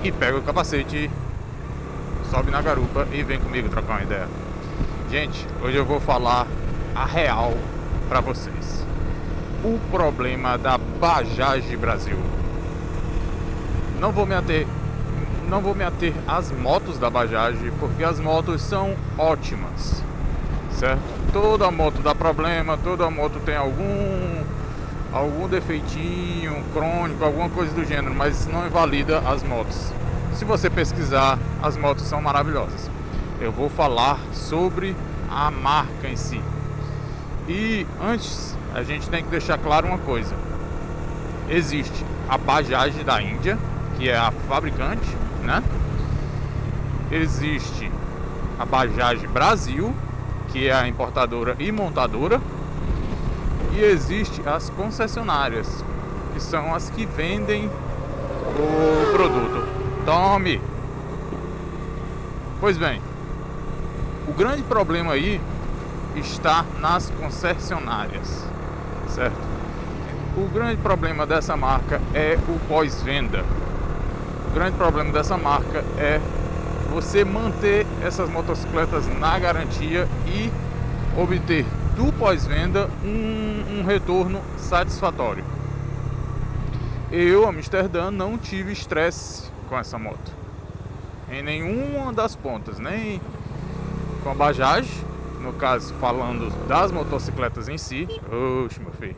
e pega o capacete, sobe na garupa e vem comigo trocar uma ideia. Gente, hoje eu vou falar a real pra vocês. O problema da Bajaj Brasil. Não vou me ater às motos da Bajaj, porque as motos são ótimas, certo? Toda moto dá problema, toda moto tem algum defeitinho crônico, alguma coisa do gênero, mas isso não invalida as motos. Se você pesquisar, as motos são maravilhosas. Eu vou falar sobre a marca em si. E antes, a gente tem que deixar claro uma coisa. Existe a Bajaj da Índia, que é a fabricante, né? Existe a Bajaj Brasil, que é a importadora e montadora. E existe as concessionárias, que são as que vendem o produto. Tome! Pois bem, o grande problema aí está nas concessionárias, certo? O grande problema dessa marca é o pós-venda. O grande problema dessa marca é você manter essas motocicletas na garantia e obter do pós-venda um retorno satisfatório. Eu, Amsterdã, não tive estresse com essa moto em nenhuma das pontas, nem com a Bajaj, no caso falando das motocicletas em si, oxe meu filho,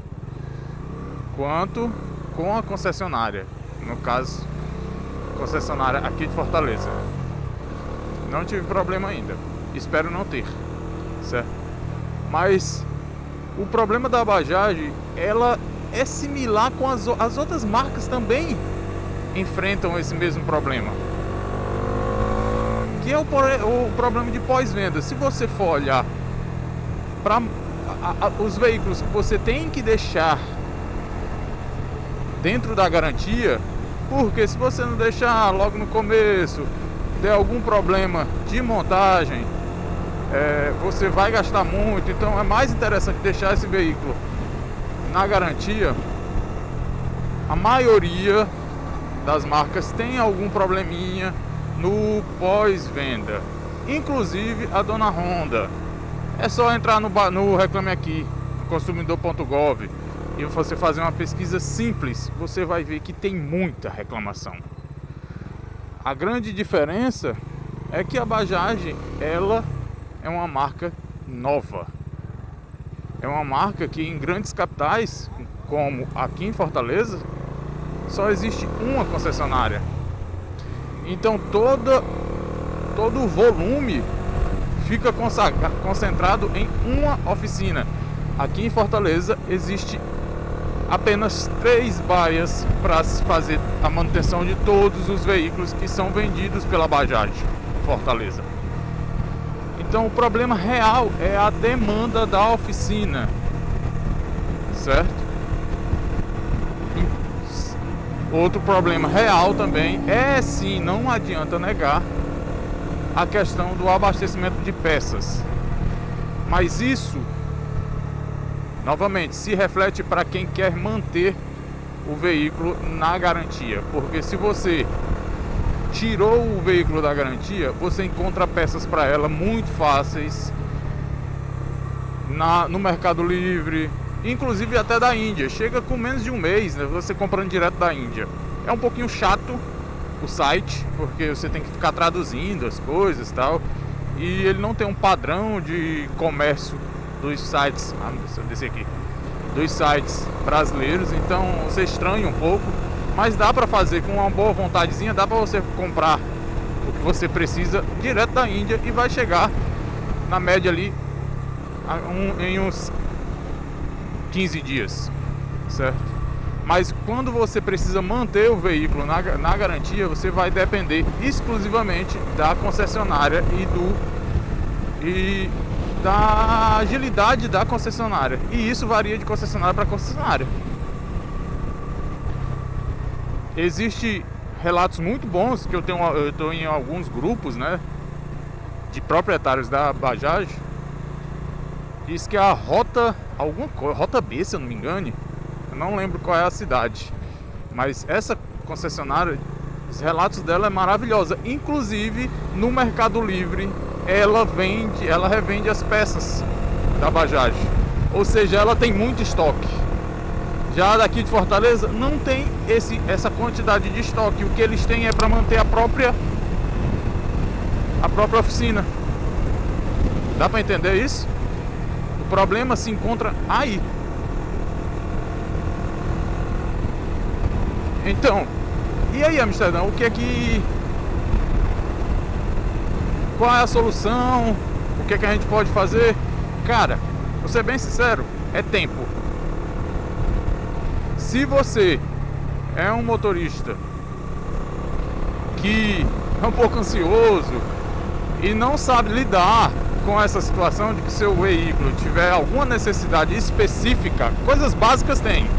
quanto com a concessionária, no caso concessionária aqui de Fortaleza. Não tive problema ainda, espero não ter, certo? Mas o problema da Bajaj, ela é similar com as outras marcas também enfrentam esse mesmo problema, que é o problema de pós-venda. Se você for olhar para os veículos que você tem que deixar dentro da garantia, porque se você não deixar logo no começo, der algum problema de montagem, você vai gastar muito. Então é mais interessante deixar esse veículo na garantia. A maioria das marcas tem algum probleminha no pós-venda, inclusive a dona Honda. É só entrar no Reclame Aqui, no consumidor.gov, e você fazer uma pesquisa simples, você vai ver que tem muita reclamação. A grande diferença é que a Bajaj, ela é uma marca nova. É uma marca que em grandes capitais, como aqui em Fortaleza, só existe uma concessionária. Então todo o volume fica concentrado em uma oficina. Aqui em Fortaleza existe apenas 3 baias para se fazer a manutenção de todos os veículos que são vendidos pela Bajaj em Fortaleza. Então o problema real é a demanda da oficina, certo? Outro problema real também é, sim, não adianta negar, a questão do abastecimento de peças. Mas isso, novamente, se reflete para quem quer manter o veículo na garantia. Porque se você tirou o veículo da garantia, você encontra peças para ela muito fáceis no Mercado Livre, inclusive até da Índia. Chega com menos de um mês, né, você comprando direto da Índia. É um pouquinho chato o site, porque você tem que ficar traduzindo as coisas e tal, e ele não tem um padrão de comércio dos sites, dos sites brasileiros, então você estranha um pouco. Mas dá pra fazer com uma boa vontadezinha, dá pra você comprar o que você precisa direto da Índia e vai chegar na média ali em uns 15 dias, certo? Mas quando você precisa manter o veículo na garantia, você vai depender exclusivamente da concessionária e da agilidade da concessionária. E isso varia de concessionária para concessionária. Existe relatos muito bons que eu tô em alguns grupos, né, de proprietários da Bajaj. Diz que a rota B, se eu não me engano, eu não lembro qual é a cidade, mas essa concessionária Os relatos dela é maravilhosa. Inclusive no Mercado Livre ela revende as peças da Bajaj. Ou seja, ela tem muito estoque. Já daqui de Fortaleza não tem essa quantidade de estoque. O que eles têm é para manter a própria oficina. Dá para entender isso? O problema se encontra aí. Então, e aí, Amsterdã, qual é a solução? O que a gente pode fazer? Cara, vou ser bem sincero, é tempo. Se você é um motorista que é um pouco ansioso e não sabe lidar com essa situação de que seu veículo tiver alguma necessidade específica, coisas básicas tem,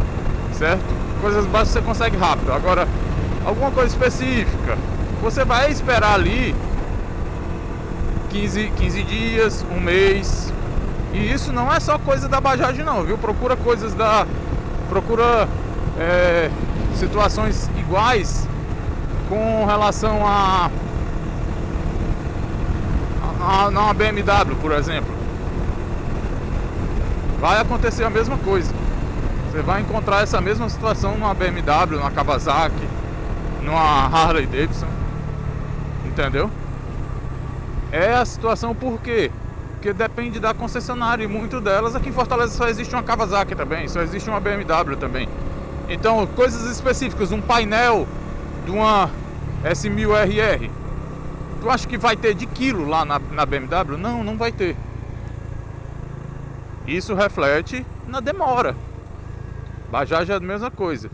certo? Coisas básicas você consegue rápido. Agora, alguma coisa específica, você vai esperar ali 15 dias, um mês. E isso não é só coisa da Bajaj não, viu? Procura situações iguais com relação a uma BMW, por exemplo. Vai acontecer a mesma coisa. Você vai encontrar essa mesma situação numa BMW, numa Kawasaki, numa Harley Davidson. Entendeu? É a situação por quê? Porque depende da concessionária. E muito delas aqui em Fortaleza só existe uma Kawasaki também, só existe uma BMW também. Então, coisas específicas, um painel de uma S1000RR, tu acha que vai ter de quilo lá na BMW? Não, não vai ter. Isso reflete na demora. Bajaj é a mesma coisa.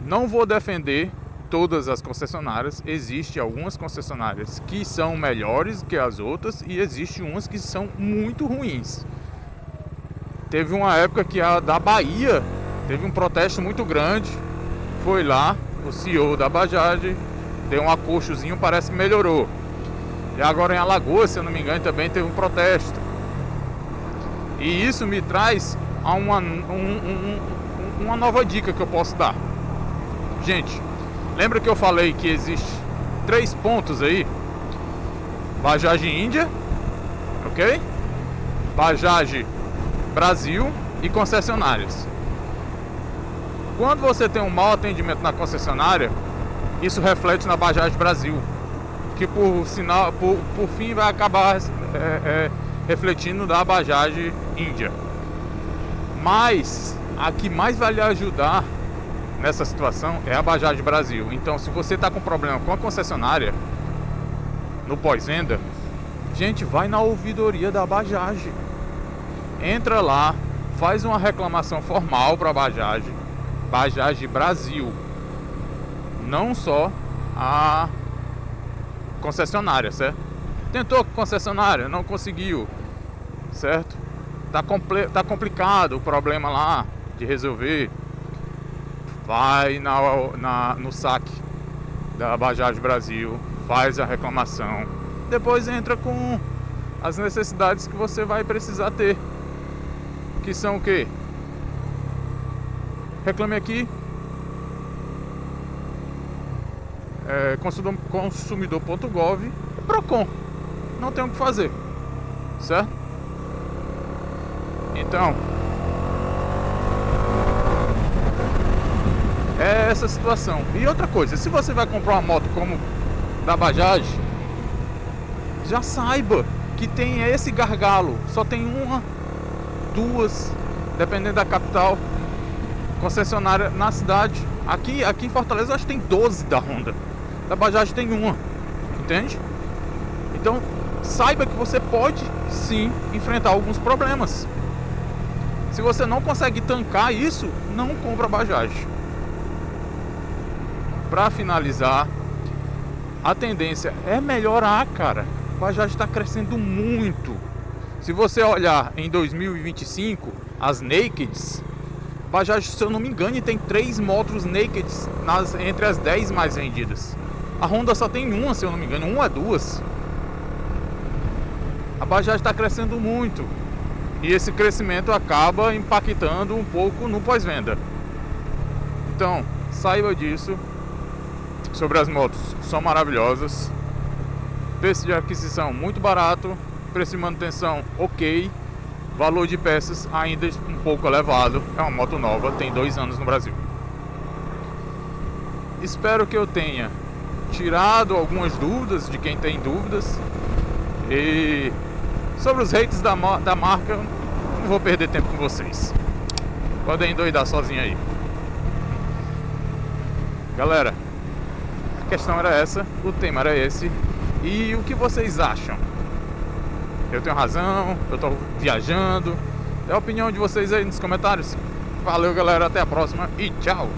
Não vou defender todas as concessionárias. Existem algumas concessionárias que são melhores que as outras e existem umas que são muito ruins. Teve uma época que a da Bahia teve um protesto muito grande. Foi lá, o CEO da Bajaj deu um acochozinho, parece que melhorou. E agora em Alagoas, se eu não me engano, também teve um protesto. E isso me traz a uma nova dica que eu posso dar. Gente, lembra que eu falei que existe 3 pontos aí? Bajaj Índia, ok? Bajaj Brasil e concessionárias. Quando você tem um mau atendimento na concessionária, isso reflete na Bajaj Brasil, que por fim vai acabar refletindo da Bajaj Índia. Mas a que mais vai lhe ajudar nessa situação é a Bajaj Brasil. Então, se você está com problema com a concessionária no pós-venda, gente, vai na ouvidoria da Bajaj. Entra lá, faz uma reclamação formal para a Bajaj Brasil, não só a concessionária, certo? Tentou com a concessionária, não conseguiu, certo? Tá complicado o problema lá de resolver. Vai no saque da Bajaj Brasil, faz a reclamação, depois entra com as necessidades que você vai precisar ter, que são o quê? Reclame aqui, consumidor.gov e Procon. Não tem o que fazer, certo? Então, é essa situação. E outra coisa, se você vai comprar uma moto como da Bajaj, já saiba que tem esse gargalo. Só tem uma, duas, dependendo da capital, concessionária na cidade. Aqui em Fortaleza acho que tem 12 da Honda. Da Bajaj tem uma, entende? Então saiba que você pode sim enfrentar alguns problemas. Se você não consegue tancar isso, não compra Bajaj. Para finalizar, a tendência é melhorar, cara. Bajaj está crescendo muito. Se você olhar em 2025, as Nakeds, Bajaj, se eu não me engano, tem 3 motos Nakeds entre as 10 mais vendidas. A Honda só tem uma, se eu não me engano, uma, duas. A Bajaj está crescendo muito. E esse crescimento acaba impactando um pouco no pós-venda. Então, saiba disso. sobre as motos são maravilhosas. Preço de aquisição muito barato, preço de manutenção ok, valor de peças ainda um pouco elevado. É uma moto nova, tem 2 anos no Brasil. Espero que eu tenha tirado algumas dúvidas de quem tem dúvidas. E sobre os hates da marca, eu não vou perder tempo com vocês. Podem endoidar sozinho aí. Galera, a questão era essa, o tema era esse. E o que vocês acham? Eu tenho razão? Eu tô viajando? É a opinião de vocês aí nos comentários. Valeu, galera, até a próxima e tchau!